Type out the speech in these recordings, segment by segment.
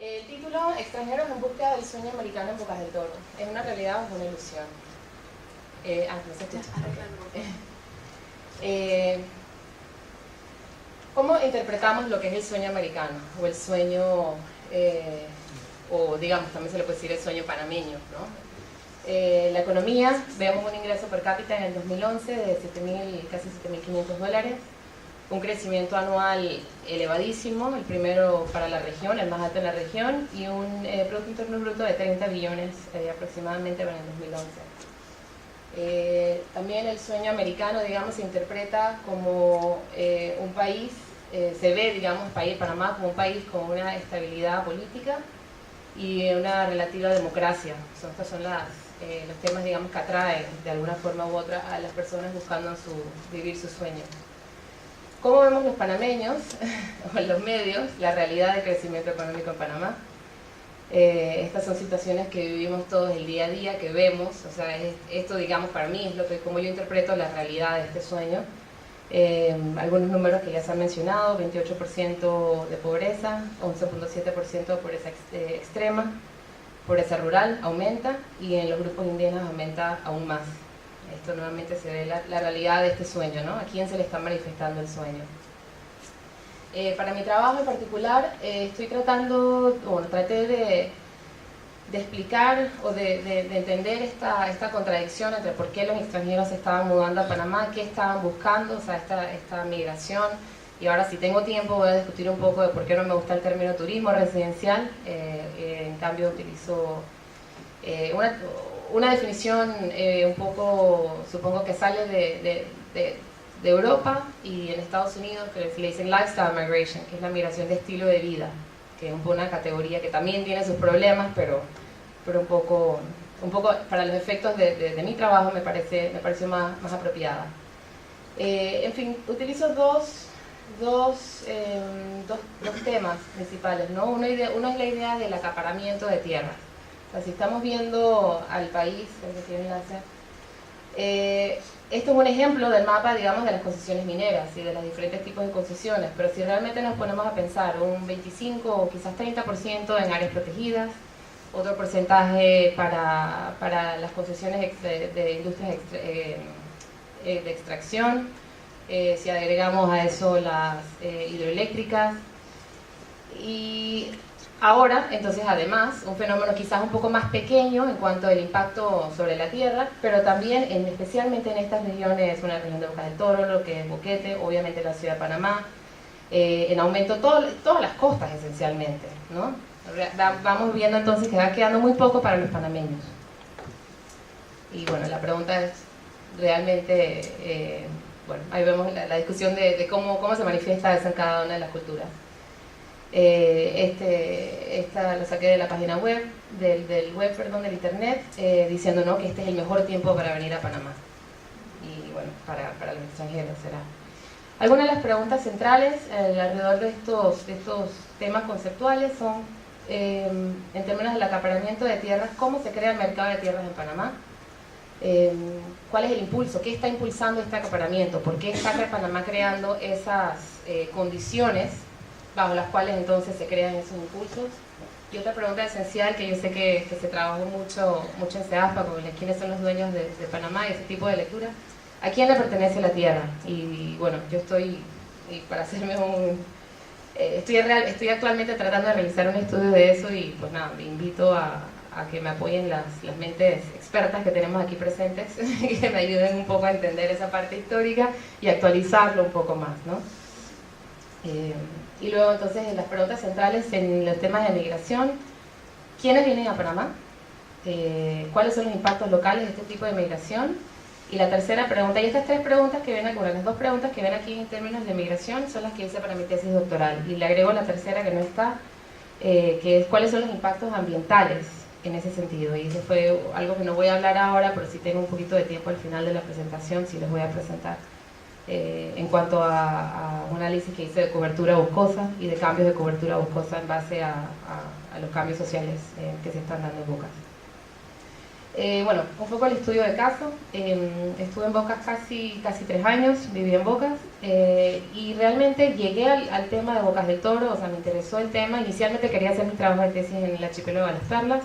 El título, Extranjeros en búsqueda del sueño americano en Bocas del Toro. ¿Es una realidad o es una ilusión? No se escucha. ¿Cómo interpretamos lo que es el sueño americano? O el sueño, o digamos, también se le puede decir el sueño panameño, ¿no? La economía, vemos un ingreso per cápita en el 2011 de casi $7.500, un crecimiento anual elevadísimo, el primero para la región, el más alto en la región, y un Producto Interno Bruto de 30 billones aproximadamente para el 2011. También el sueño americano, digamos, se interpreta como un país, se ve, digamos, Panamá como un país con una estabilidad política y una relativa democracia. Estos son los temas, digamos, que atraen de alguna forma u otra a las personas buscando vivir su sueño. ¿Cómo vemos los panameños, o en los medios, la realidad del crecimiento económico en Panamá? Estas son situaciones que vivimos todos el día a día, que vemos, o sea, esto, digamos, para mí es como yo interpreto la realidad de este sueño. Algunos números que ya se han mencionado: 28% de pobreza, 11.7% de pobreza extrema, pobreza rural aumenta, y en los grupos indígenas aumenta aún más. Esto nuevamente se ve la realidad de este sueño, ¿no? ¿A quién se le está manifestando el sueño? Para mi trabajo en particular, traté de explicar o de entender esta contradicción entre por qué los extranjeros se estaban mudando a Panamá, qué estaban buscando, o sea, esta migración. Y ahora, si tengo tiempo, voy a discutir un poco de por qué no me gusta el término turismo residencial. En cambio, utilizo una definición un poco, supongo que sale de Europa y en Estados Unidos, que le dicen lifestyle migration, que es la migración de estilo de vida, que es una categoría que también tiene sus problemas, pero un poco para los efectos de mi trabajo me pareció más apropiada. En fin, utilizo dos temas principales, ¿no? Uno es la idea del acaparamiento de tierras. O sea, si estamos viendo al país, el que tiene enlace, esto es un ejemplo del mapa, digamos, de las concesiones mineras y de los diferentes tipos de concesiones, pero si realmente nos ponemos a pensar, un 25 o quizás 30% en áreas protegidas, otro porcentaje para las concesiones de industrias de extracción, si agregamos a eso las hidroeléctricas, y ahora, entonces, además, un fenómeno quizás un poco más pequeño en cuanto al impacto sobre la tierra, pero también, especialmente en estas regiones, una región de Bocas del Toro, lo que es Boquete, obviamente la ciudad de Panamá, en aumento todas las costas esencialmente, ¿no? Vamos viendo entonces que va quedando muy poco para los panameños. Y bueno, la pregunta es realmente, ahí vemos la discusión de cómo se manifiesta eso en cada una de las culturas. Esta lo saqué de la página web, del internet, diciendo, ¿no?, que este es el mejor tiempo para venir a Panamá. Y bueno, para los extranjeros será. Algunas de las preguntas centrales alrededor de estos temas conceptuales son, en términos del acaparamiento de tierras, ¿cómo se crea el mercado de tierras en Panamá? ¿Cuál es el impulso? ¿Qué está impulsando este acaparamiento? ¿Por qué está Panamá creando esas condiciones bajo las cuales entonces se crean esos impulsos? Y otra pregunta esencial, que yo sé que se trabajó mucho en CEASPA, con quiénes son los dueños de Panamá y ese tipo de lectura: ¿a quién le pertenece la tierra? Y bueno, yo estoy actualmente tratando de realizar un estudio de eso, y pues nada, me invito a que me apoyen las mentes expertas que tenemos aquí presentes, que me ayuden un poco a entender esa parte histórica y actualizarlo un poco más, ¿no? Y luego, entonces, en las preguntas centrales en los temas de migración: ¿quiénes vienen a Panamá? ¿Cuáles son los impactos locales de este tipo de migración? Y la tercera pregunta, y estas tres preguntas que ven aquí, las dos preguntas que ven aquí en términos de migración, son las que hice para mi tesis doctoral, y le agrego la tercera que no está, que es cuáles son los impactos ambientales en ese sentido. Y eso fue algo que no voy a hablar ahora, pero sí tengo un poquito de tiempo al final de la presentación, sí les voy a presentar. En cuanto a un análisis que hice de cobertura boscosa y de cambios de cobertura boscosa en base a los cambios sociales que se están dando en Bocas. Bueno, un poco el estudio de caso. Estuve en Bocas casi 3 años, viví en Bocas, y realmente llegué al tema de Bocas del Toro, o sea, me interesó el tema. Inicialmente quería hacer mi trabajo de tesis en el archipiélago de las Perlas.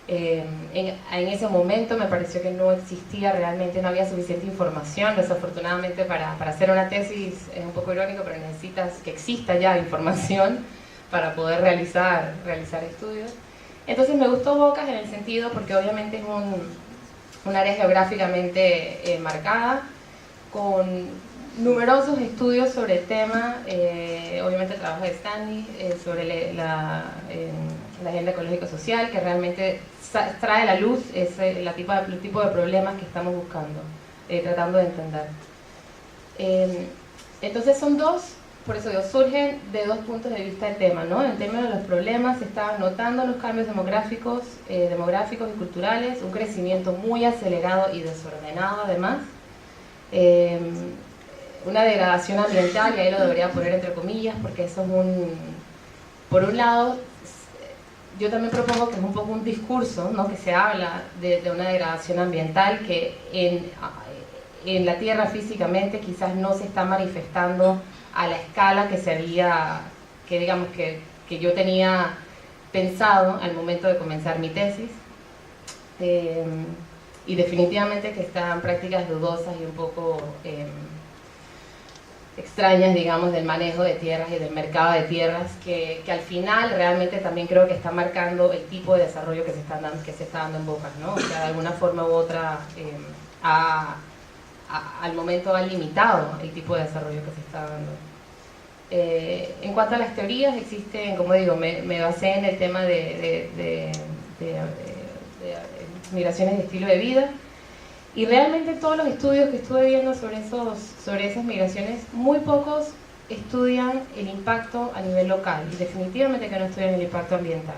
En ese momento me pareció que no existía realmente, no había suficiente información, desafortunadamente para hacer una tesis es un poco irónico, pero necesitas que exista ya información para poder realizar estudios. Entonces me gustó Bocas en el sentido porque obviamente es un área geográficamente marcada, con numerosos estudios sobre el tema, obviamente el trabajo de Stanley sobre la agenda ecológico-social, que realmente trae a la luz el tipo de problemas que estamos buscando, tratando de entender. Entonces son por eso digo, surgen de 2 puntos de vista el tema, ¿no? En el tema de los problemas se estaban notando los cambios demográficos y culturales, un crecimiento muy acelerado y desordenado además, una degradación ambiental, y ahí lo debería poner entre comillas, porque eso es por un lado, yo también propongo que es un poco un discurso, ¿no? Que se habla de una degradación ambiental que en la Tierra físicamente quizás no se está manifestando a la escala que yo tenía pensado al momento de comenzar mi tesis, y definitivamente que están prácticas dudosas y un poco extrañas, digamos, del manejo de tierras y del mercado de tierras, que al final realmente también creo que está marcando el tipo de desarrollo que se está dando en Bocas, ¿no? O sea, de alguna forma u otra al momento ha limitado el tipo de desarrollo que se está dando. En cuanto a las teorías, existen, como digo, me basé en el tema de migraciones de estilo de vida, y realmente todos los estudios que estuve viendo sobre esas migraciones, muy pocos estudian el impacto a nivel local, y definitivamente que no estudian el impacto ambiental.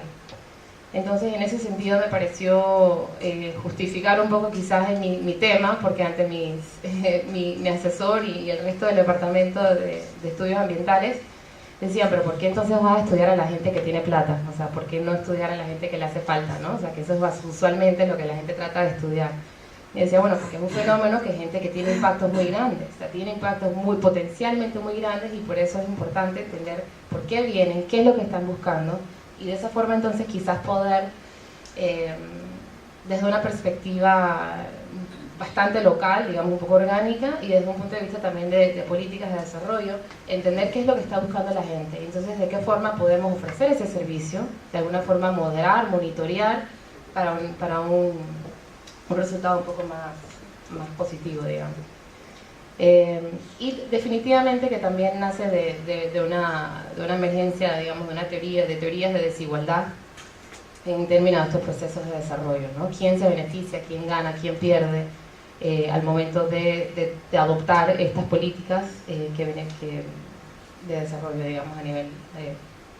Entonces, en ese sentido me pareció justificar un poco quizás mi tema, porque ante mi asesor y el resto del departamento de estudios ambientales decían, pero ¿por qué entonces vas a estudiar a la gente que tiene plata? O sea, ¿por qué no estudiar a la gente que le hace falta, ¿no? O sea, que eso es usualmente lo que la gente trata de estudiar. Y decía, bueno, porque es un fenómeno que es gente que tiene impactos muy grandes, o sea, tiene impactos potencialmente muy grandes, y por eso es importante entender por qué vienen, qué es lo que están buscando, y de esa forma entonces quizás poder, desde una perspectiva bastante local, digamos un poco orgánica, y desde un punto de vista también de políticas de desarrollo, entender qué es lo que está buscando la gente, y entonces de qué forma podemos ofrecer ese servicio, de alguna forma moderar, monitorear, para un resultado un poco más positivo, digamos. Y definitivamente que también nace de una emergencia, digamos, de teorías de desigualdad en términos de estos procesos de desarrollo, ¿no? ¿Quién se beneficia, quién gana, quién pierde al momento de adoptar estas políticas de desarrollo, digamos, a nivel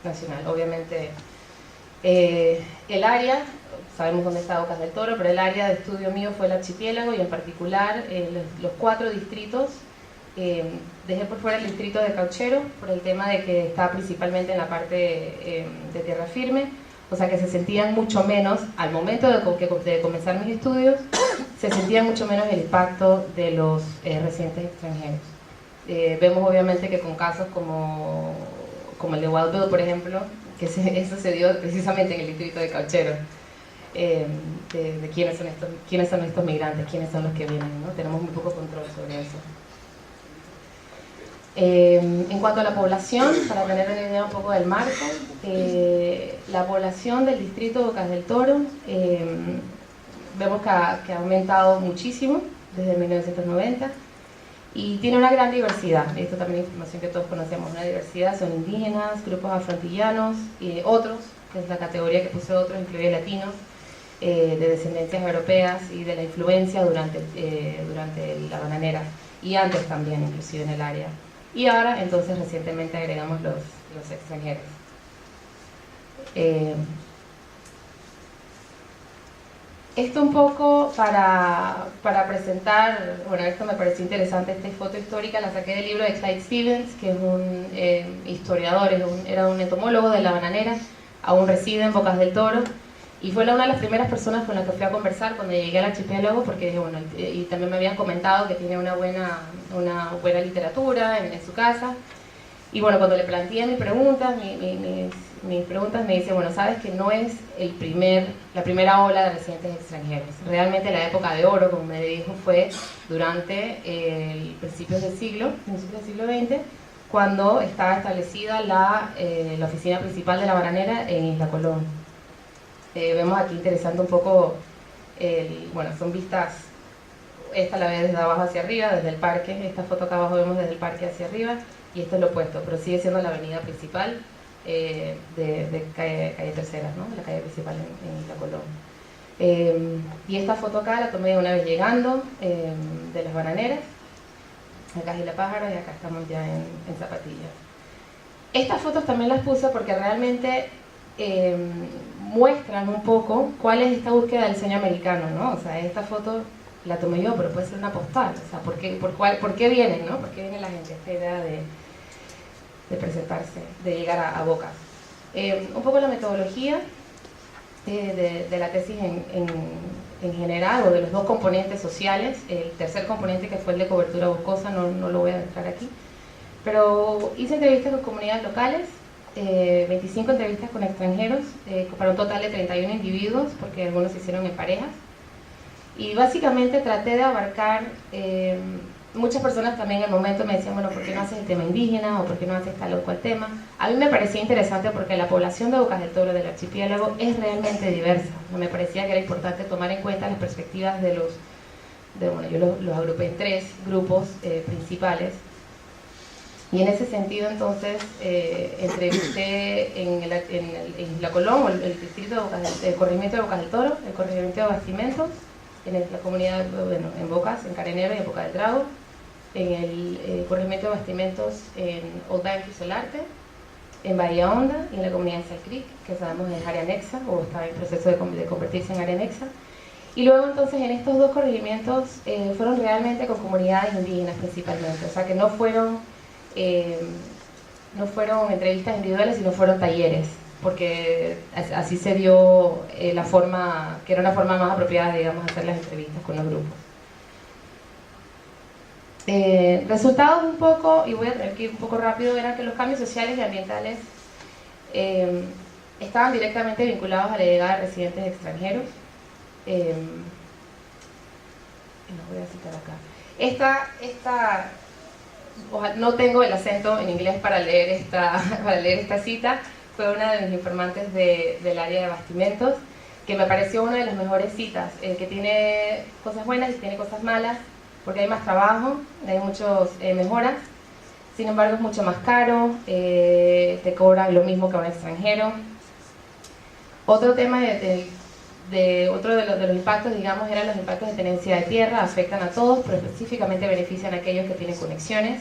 nacional? Obviamente el área, sabemos dónde está Bocas del Toro, pero el área de estudio mío fue el archipiélago, y en particular los 4 distritos. Dejé por fuera el distrito de Cauchero por el tema de que está principalmente en la parte de tierra firme, o sea que se sentían mucho menos, al momento de comenzar mis estudios, se sentían mucho menos el impacto de los residentes extranjeros. Vemos obviamente que con casos como el de Wild Bill, por ejemplo, que eso se dio precisamente en el distrito de Cauchero, de quiénes son estos migrantes, quiénes son los que vienen, ¿no? Tenemos muy poco control sobre eso. En cuanto a la población, para tener una idea un poco del marco, la población del distrito de Bocas del Toro vemos que ha aumentado muchísimo desde 1990, y tiene una gran diversidad. Esto también es información que todos conocemos, una diversidad: son indígenas, grupos afroantillanos, y otros, que es la categoría que puse otros, incluye latinos, de descendencias europeas, y de la influencia durante la bananera, y antes también, inclusive en el área. Y ahora, entonces, recientemente agregamos los extranjeros. Esto un poco para presentar, bueno, esto me pareció interesante, esta foto histórica la saqué del libro de Clyde Stevens, que es un historiador, era un entomólogo de la bananera, aún reside en Bocas del Toro, Y fue una de las primeras personas con las que fui a conversar cuando llegué al archipiélago, porque bueno, y también me habían comentado que tiene una buena literatura en su casa. Y bueno, cuando le planteé mis preguntas me dice, bueno, sabes que no es la primera ola de residentes extranjeros. Realmente la época de oro, como me dijo, fue durante principios del siglo XX, cuando estaba establecida la oficina principal de la bananera en Isla Colón. Vemos aquí interesante un poco, bueno, son vistas, esta la ve desde abajo hacia arriba, desde el parque, esta foto acá abajo vemos desde el parque hacia arriba, y esto es lo opuesto, pero sigue siendo la avenida principal de calle Tercera, ¿no? La calle principal en Isla Colón. Y esta foto acá la tomé una vez llegando de las bananeras, acá es Isla Pájaro y acá estamos ya en Zapatillas. Estas fotos también las puse porque realmente muestran un poco cuál es esta búsqueda del sueño americano, ¿no? O sea, esta foto la tomé yo, pero puede ser una postal, o sea, ¿por qué vienen, no? ¿Por qué viene la gente? Esta idea de presentarse, de llegar a Bocas. Un poco la metodología de la tesis en general, o de los dos componentes sociales. El tercer componente, que fue el de cobertura boscosa, no lo voy a entrar aquí, pero hice entrevistas con comunidades locales, 25 entrevistas con extranjeros, para un total de 31 individuos, porque algunos se hicieron en parejas, y básicamente traté de abarcar, muchas personas también en el momento me decían, bueno, ¿por qué no haces el tema indígena? ¿O por qué no haces tal o cual tema? A mí me parecía interesante porque la población de Bocas del Toro, del archipiélago, es realmente diversa. Me parecía que era importante tomar en cuenta las perspectivas bueno, yo los agrupé en 3 grupos principales. Y en ese sentido, entonces, entrevisté en Isla Colón, o el distrito de Bocas, el corregimiento de Bocas del Toro, el corregimiento de Bastimentos, en la comunidad, bueno, en Bocas, en Carenero y en Boca del Drago, en el corregimiento de Bastimentos en Old Bank y Solarte, en Bahía Honda y en la comunidad de Sal Creek, que sabemos es área anexa, o estaba en proceso de convertirse en área anexa. Y luego entonces en estos 2 corregimientos fueron realmente con comunidades indígenas principalmente, o sea que no fueron entrevistas individuales, sino fueron talleres, porque así se dio la forma, que era una forma más apropiada, digamos, de hacer las entrevistas con los grupos. Resultados un poco, y voy a tener que ir un poco rápido, eran que los cambios sociales y ambientales estaban directamente vinculados a la llegada de residentes extranjeros. No voy a citar acá. No tengo el acento en inglés para leer esta cita. Fue una de mis informantes del área de Bastimentos, que me pareció una de las mejores citas, que tiene cosas buenas y tiene cosas malas, porque hay más trabajo, hay muchas mejoras, sin embargo es mucho más caro, te cobran lo mismo que a un extranjero. Otro tema otro de los impactos, digamos, eran los impactos de tenencia de tierra. Afectan a todos, pero específicamente benefician a aquellos que tienen conexiones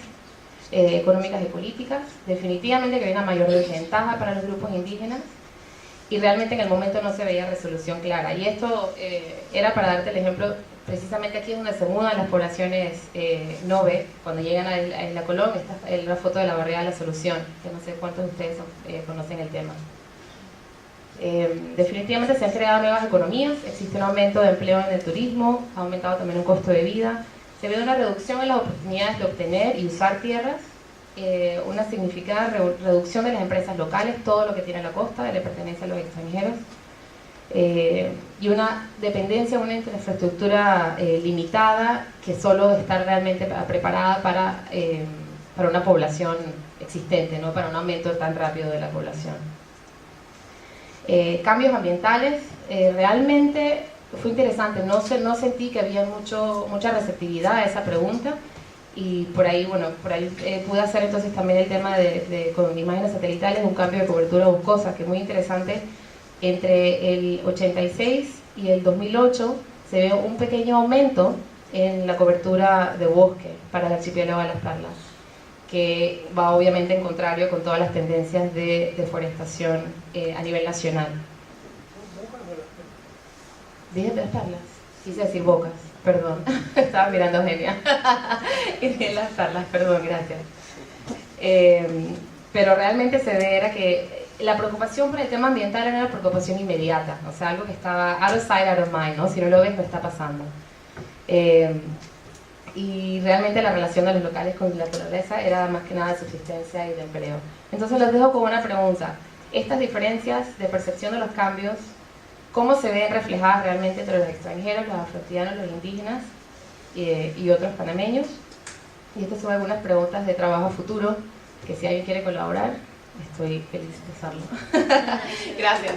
económicas y políticas. Definitivamente que hay una mayor desventaja para los grupos indígenas, y realmente en el momento no se veía resolución clara. Y esto era para darte el ejemplo, precisamente aquí es donde se mudan las poblaciones Nove, cuando llegan a Isla Colón. Esta es la foto de la barriada de la Solución, que no sé cuántos de ustedes conocen el tema. Definitivamente se han creado nuevas economías, existe un aumento de empleo en el turismo, ha aumentado también un costo de vida, se ve una reducción en las oportunidades de obtener y usar tierras, una significada reducción de las empresas locales, todo lo que tiene la costa le pertenece a los extranjeros, y una dependencia, una infraestructura limitada, que solo está realmente preparada para una población existente, no para un aumento tan rápido de la población. Cambios ambientales, realmente fue interesante, no sentí que había mucha receptividad a esa pregunta, y por ahí pude hacer entonces también el tema con imágenes satelitales, un cambio de cobertura boscosa, que es muy interesante. Entre el 86 y el 2008 se ve un pequeño aumento en la cobertura de bosque para el archipiélago de las Perlas, que va obviamente en contrario con todas las tendencias de deforestación a nivel nacional. Dije Las Perlas, quise decir Bocas, perdón, estaba mirando a Eugenia. Y dije Las Perlas, perdón, gracias. Pero realmente se ve era que la preocupación por el tema ambiental era una preocupación inmediata, o sea, algo que estaba out of sight, out of mind, ¿no? Si no lo ves, no está pasando. Y realmente la relación de los locales con la naturaleza era más que nada de subsistencia y de empleo. Entonces los dejo con una pregunta. Estas diferencias de percepción de los cambios, ¿cómo se ven reflejadas realmente entre los extranjeros, los afroantillanos, los indígenas y otros panameños? Y estas son algunas preguntas de trabajo a futuro, que si alguien quiere colaborar, estoy feliz de hacerlo. Gracias.